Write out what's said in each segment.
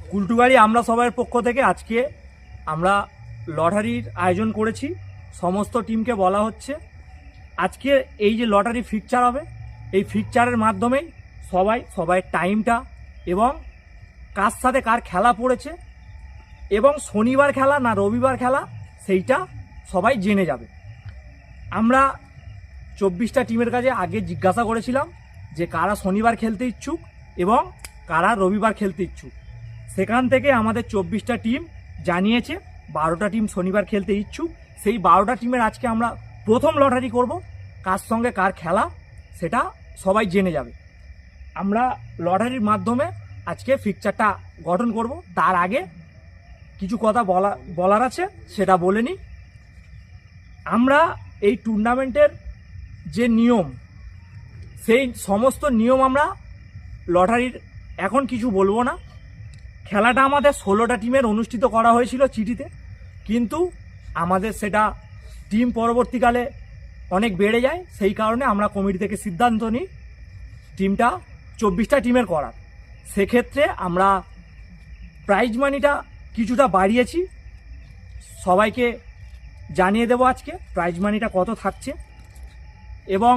কুলটুবাড়ি আমরা সবার পক্ষ থেকে আজকে আমরা লটারির আয়োজন করেছি। সমস্ত টিমকে বলা হচ্ছে আজকে এই যে লটারি ফিকচার হবে, এই ফিকচারের মাধ্যমেই সবাই টাইমটা এবং কার সাথে কার খেলা পড়েছে এবং শনিবার খেলা না রবিবার খেলা সেইটা সবাই জেনে যাবে। আমরা 24টা টিমের কাছে আগে জিজ্ঞাসা করেছিলাম যে কারা শনিবার খেলতে ইচ্ছুক এবং কারা রবিবার খেলতে ইচ্ছুক। সেখান থেকে আমাদের 24টা টিম জানিয়েছে 12টা টিম শনিবার খেলতে ইচ্ছুক। সেই 12টা টিমের আজকে আমরা প্রথম লটারি করব, কার সঙ্গে কার খেলা সেটা সবাই জেনে যাবে। আমরা লটারির মাধ্যমে আজকে ফিকচারটা গঠন করব। তার আগে কিছু কথা বলার আছে, সেটা বলে নিই। আমরা এই টুর্নামেন্টের যে নিয়ম, সেই সমস্ত নিয়ম আমরা লটারির এখন কিছু বলবো না। খেলাটা আমাদের 16টা টিমের অনুষ্ঠিত করা হয়েছিল চিঠিতে, কিন্তু আমাদের সেটা টিম পরবর্তীকালে অনেক বেড়ে যায়। সেই কারণে আমরা কমিটি থেকে সিদ্ধান্ত নিই টিমটা 24টা টিমের করার। সেক্ষেত্রে আমরা প্রাইজ মানিটা কিছুটা বাড়িয়েছি, সবাইকে জানিয়ে দেব আজকে প্রাইজ মানিটা কত থাকছে। এবং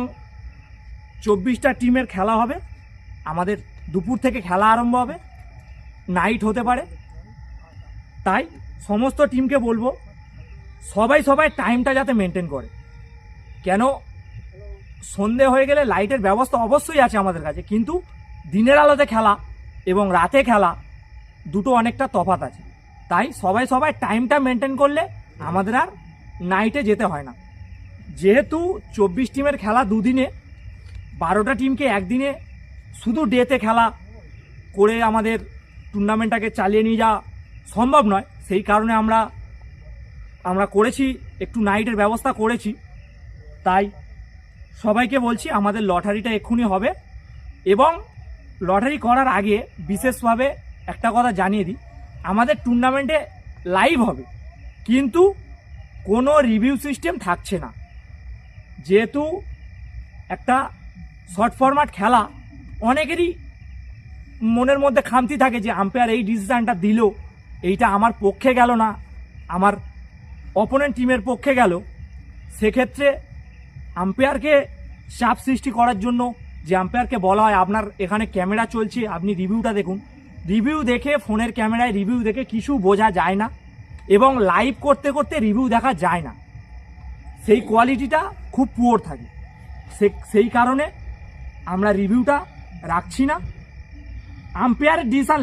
24টা টিমের খেলা হবে, আমাদের দুপুর থেকে খেলা আরম্ভ হবে, নাইট হতে পারে। তাই সমস্ত টিমকে বলবো সবাই টাইমটা যাতে মেনটেন করে। কেন সন্ধে হয়ে গেলে লাইটের ব্যবস্থা অবশ্যই আছে আমাদের কাছে, কিন্তু দিনের আলোতে খেলা এবং রাতে খেলা দুটো অনেকটা তফাৎ আছে। তাই সবাই টাইমটা মেনটেন করলে আমাদের আর নাইটে যেতে হয় না। যেহেতু 24 টিমের খেলা দুদিনে, 12টা টিমকে একদিনে শুধু ডেতে খেলা করে আমাদের টুর্নামেন্টটাকে চালিয়ে নিয়ে যাওয়া সম্ভব নয়। সেই কারণে আমরা করেছি, একটু নাইটের ব্যবস্থা করেছি। তাই সবাইকে বলছি আমাদের লটারিটা এক্ষুনি হবে। এবং লটারি করার আগে বিশেষভাবে একটা কথা জানিয়ে দিই, আমাদের টুর্নামেন্টে লাইভ হবে, কিন্তু কোনো রিভিউ সিস্টেম থাকছে না। যেহেতু একটা শর্ট ফরম্যাট খেলা, অনেকেরই মনের মধ্যে খামতি থাকে যে আম্পায়ার এই ডিসিশনটা দিল, এইটা আমার পক্ষে গেল না, আমার অপোনেন্ট টিমের পক্ষে গেল। সেক্ষেত্রে আম্পায়ারকে চাপ সৃষ্টি করার জন্য যে আম্পায়ারকে বলা হয় আপনার এখানে ক্যামেরা চলছে, আপনি রিভিউটা দেখুন। রিভিউ দেখে, ফোনের ক্যামেরায় রিভিউ দেখে কিছু বোঝা যায় না এবং লাইভ করতে করতে রিভিউ দেখা যায় না, সেই কোয়ালিটিটা খুব পুয়ার থাকে। সেই কারণে আমরা রিভিউটা রাখছি না। আম্পায়ারের ডিসিশন